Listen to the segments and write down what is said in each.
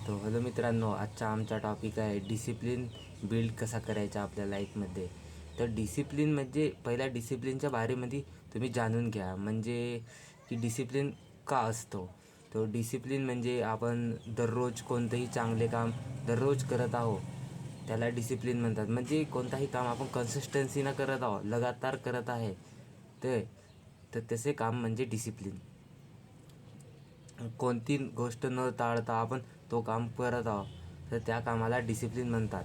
तो हॅलो मित्रांनो, आजचा आमचा टॉपिक आहे डिसिप्लिन बिल्ड कसा करायचा आपल्या लाईफमध्ये. तर डिसिप्लिन म्हणजे पहिल्या डिसिप्लिनच्या बारेमध्ये तुम्ही जाणून घ्या, म्हणजे की डिसिप्लिन का असतो. तो डिसिप्लिन म्हणजे आपण दररोज कोणतंही चांगले काम दररोज करत आहोत, त्याला डिसिप्लिन म्हणतात. म्हणजे कोणताही काम आपण कन्सिस्टन्सीनं करत आहोत, लगातार करत आहे, ते तर तसे काम म्हणजे डिसिप्लिन. कोणती गोष्ट न टाळता आपण तो काम करत आहोत, तर त्या कामाला डिसिप्लिन म्हणतात.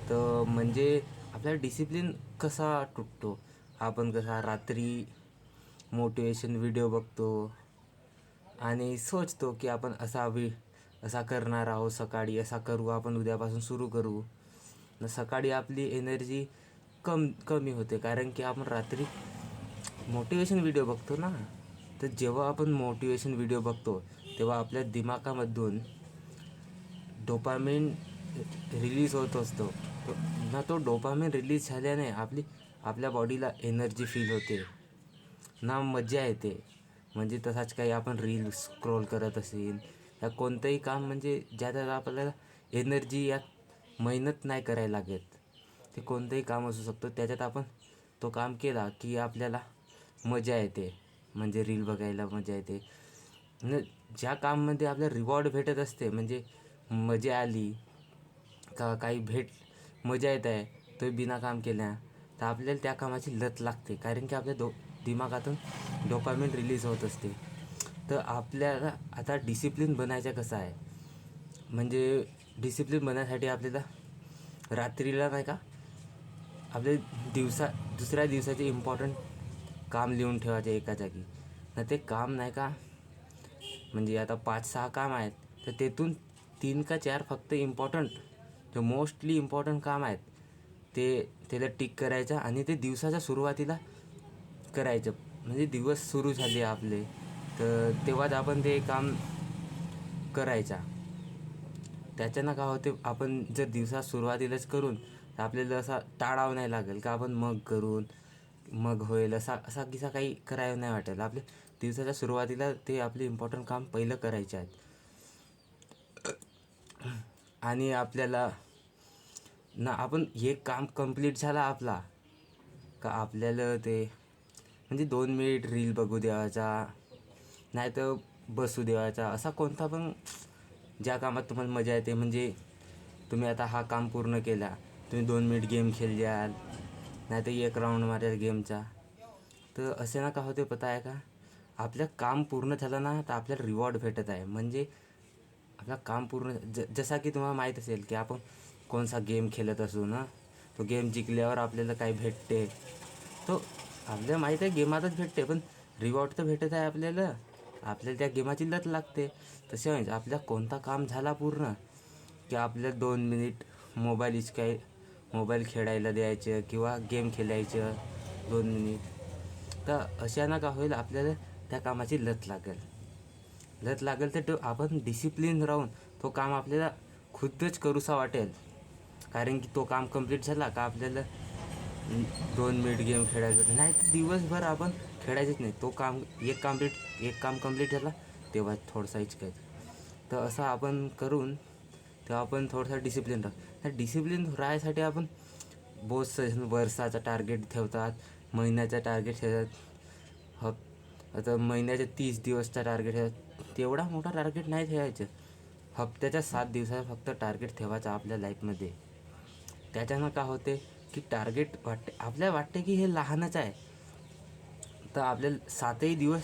तर म्हणजे आपल्याला डिसिप्लिन कसा तुटतो, आपण कसा रात्री मोटिवेशन व्हिडिओ बघतो आणि सोचतो की आपण असा करणार आहोत, सकाळी असा करू, आपण उद्यापासून सुरू करू. सकाळी आपली एनर्जी कमी होते, कारण की आपण रात्री मोटिवेशन व्हिडिओ बघतो ना. तर जेव्हा आपण मोटिवेशन व्हिडिओ बघतो तेव्हा आपल्या दिमागामधून डोपामिन रिलीज होत असतो. तो डोपामिन रिलीज झाल्याने आपल्या बॉडीला एनर्जी फील होते ना, मजा येते. म्हणजे तसाच काही आपण रील स्क्रोल करत असेल या कोणतंही काम, म्हणजे ज्यात आपल्याला एनर्जी या मेहनत नाही करायला लागत, ते कोणतंही काम असू शकतं, त्याच्यात आपण तो काम केला की आपल्याला मजा येते. म्हणजे रील बघायला मजा येते. न ज्या काममध्ये आपल्याला रिवॉर्ड भेटत असते, म्हणजे मजा आली का काही मजा येत आहे तो बिना काम केल्या, तर आपल्याला त्या कामाची लत लागते, कारण की आपल्या दिमागातून डोपामिन रिलीज होत असते. तर आपल्याला आता डिसिप्लिन बनायचं कसं आहे, म्हणजे डिसिप्लिन बनण्यासाठी आपल्याला रात्रीला नाही का आपले दुसऱ्या दिवसाचे इम्पॉर्टंट काम लिहून ठेवायचे एका जागी. ना ते काम नाही का, म्हणजे आता 5-6 काम आहेत, तर त्यातून 3 का 4 फक्त इम्पॉर्टंट, जे मोस्टली इम्पॉर्टंट काम आहेत, त्याला टिक करायचं आणि ते दिवसाच्या सुरुवातीला करायचं. म्हणजे दिवस सुरू झाले आपले, तर तेव्हाच आपण ते काम करायचा. त्याच्यानं काय होते, आपण जर दिवसा सुरुवातीलाच करून, तर आपल्याला असा टाळावं नाही लागेल का आपण मग करून मग होईल, असा किस्सा काही करायला नाही वाटेल. आपल्या दिवसाच्या सुरुवातीला ते आपले इम्पॉर्टंट काम पहिलं करायचे आहेत. आणि आपल्याला ना, आपण हे काम कंप्लीट झाला आपला का आपल्याला ते म्हणजे 2 मिनिट रील बघू द्यायचा, नाही तर बसू द्यायचा. असा कोणता पण ज्या कामात तुम्हाला मजा येते, म्हणजे तुम्ही आता हा काम पूर्ण केला, तुम्ही 2 मिनिट गेम खेळ द्याल, नाही तर 1 राऊंड माराल गेमचा. तर असे ना का होते पता आहे का, आपलं काम पूर्ण झालं ना, तर आपल्याला रिवॉर्ड भेटत आहे. म्हणजे आपलं काम पूर्ण जसा की तुम्हाला माहीत असेल की आपण कोणता गेम खेळत असू ना, तो गेम जिंकल्यावर आपल्याला काही भेटते. तो आपल्याला माहीत आहे गेमातच भेटते, पण रिवॉर्ड तर भेटत आहे आपल्याला. आपल्याला त्या गेमाची लत लागते. तसे म्हणजे आपल्या कोणता काम झाला पूर्ण की आपल्याला 2 मिनिट मोबाईल खेळायला द्यायचं किंवा गेम खेळायचं 2 मिनिट. तर अशानं का होईल, आपल्याला त्या कामाची लत लागेल तर तो आपण डिसिप्लिन राहून तो काम आपल्याला खुदच करूसा वाटेल. कारण की तो काम कंप्लीट झाला का आपल्याला 2 मिनिट गेम खेळायचं नाही, तर दिवसभर आपण खेळायचंच नाही. तो काम एक काम कंप्लीट झाला तेव्हा थोडासा हिचकायचं. तर असं आपण करून तेव्हा आपण थोडासा डिसिप्लिन त्या डिसिप्लिन राहायसाठी आपण बहुत वर्षाचा टार्गेट ठेवतात, महिन्याचा टार्गेट ठेवतात, आता महिन्याचे 30 दिवसचा टार्गेट ठेवतात. तेवढा मोठा टार्गेट नाही ठेवायचं. हप्त्याच्या 7 दिवसाचा फक्त टार्गेट ठेवायचा आपल्या लाईफमध्ये. त्याच्यानं का होते की टार्गेट आपल्याला वाटते की हे लहानच आहे, तर आपल्याला 7ही दिवस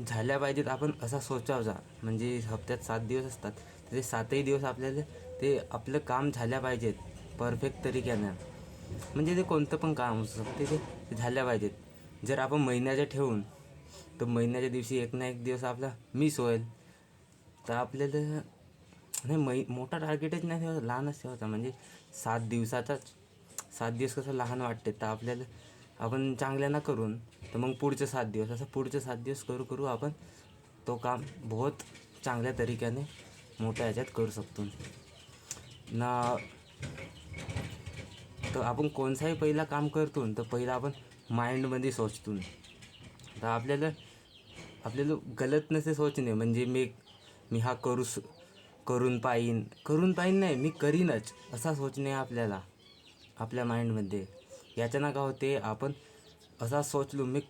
झाल्या पाहिजेत आपण असा सोचावचा. म्हणजे हप्त्यात 7 दिवस असतात, तर ते 7ही दिवस आपल्याला ते आपलं काम झाल्या पाहिजेत परफेक्ट तरीक्यानं. म्हणजे ते कोणतं पण काम असू शकते, ते झाल्या पाहिजेत. जर आपण महिन्याच्या ठेवून, तर महिन्याच्या दिवशी एक ना एक दिवस आपला मिस होईल. तर आपल्याला नाही, मोठा टार्गेटच नाही ठेवायचा, लहानच ठेवायचा. म्हणजे 7 दिवस कसं लहान वाटते, तर आपल्याला आपण चांगल्यानं करून तर मग पुढचे 7 दिवस, असं पुढचे 7 दिवस करू करू आपण तो काम बहुत चांगल्या तरीक्याने मोठ्या ह्याच्यात करू शकतो ना. तर आपण कोणताही पहिला काम करतो तर पहिला आपण माइंडमध्ये सोचतो. तर आपल्याला गलत नसे सोचणे, म्हणजे मी हा करून पाहीन नाही, मी करीनच असा सोचणे आपल्याला आपल्या माइंडमध्ये. याच्यानं का होते, आपण असा सोचलो मी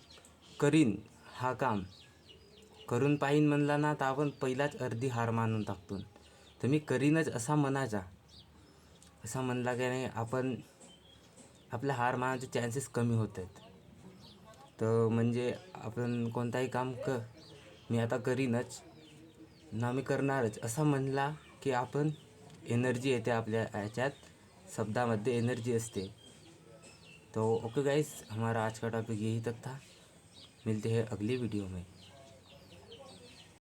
करीन हा काम, करून पाहीन म्हणला ना तर आपण पहिलाच अर्धी हार मानून टाकतो. तर मी करीनच असा म्हणायचा. असा म्हणला की नाही आपण आपल्या हार मानायचे चान्सेस कमी होत आहेत. तर म्हणजे आपण कोणताही काम मी आता करीनच ना, मी करणारच असा म्हणला की आपण एनर्जी येते आपल्या याच्यात, शब्दामध्ये एनर्जी असते. तो ओके गाइस, हमारा आज का टॉपिक यही तक था. मिलते हैं अगली वीडियो में.